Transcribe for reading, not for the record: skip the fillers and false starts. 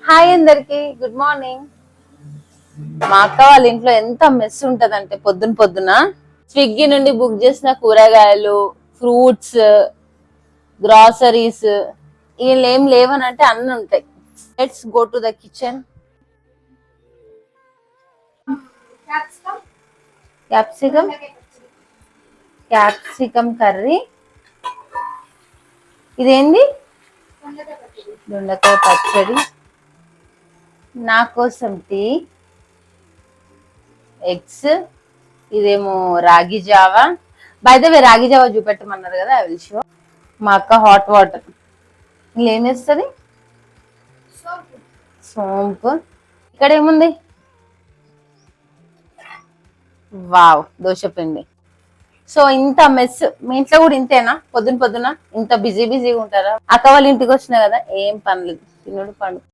Hi అందరికి, good morning. మా అక్క వాళ్ళ ఇంట్లో ఎంత మెస్ ఉంటదంటే పొద్దున స్విగ్గీ నుండి బుక్ చేసిన కూరగాయలు, ఫ్రూట్స్, గ్రాసరీస్ వీళ్ళు ఏం లేవనంటే అన్ని ఉంటాయి. Let's go to the kitchen. Capsicum curry. ఇదేంది? దొండకాయ పచ్చడి. నా కోసం టీ, ఎగ్స్. ఇదేమో రాగి జావా. బై ద వే రాగి జావా చూపెట్టమన్నారు కదా, ఐ విల్ షో. మా అక్క హాట్ వాటర్. ఇలా ఏం వేస్తుంది? సోంపు. ఇక్కడ ఏముంది? వావ్, దోశ పిండి. సో ఇంత మెస్ మీ ఇంట్లో కూడా ఇంతేనా? పొద్దున ఇంత బిజీగా ఉంటారా? అక్క వాళ్ళ ఇంటికి వచ్చినా కదా, ఏం పనులు, తినుడు పండు.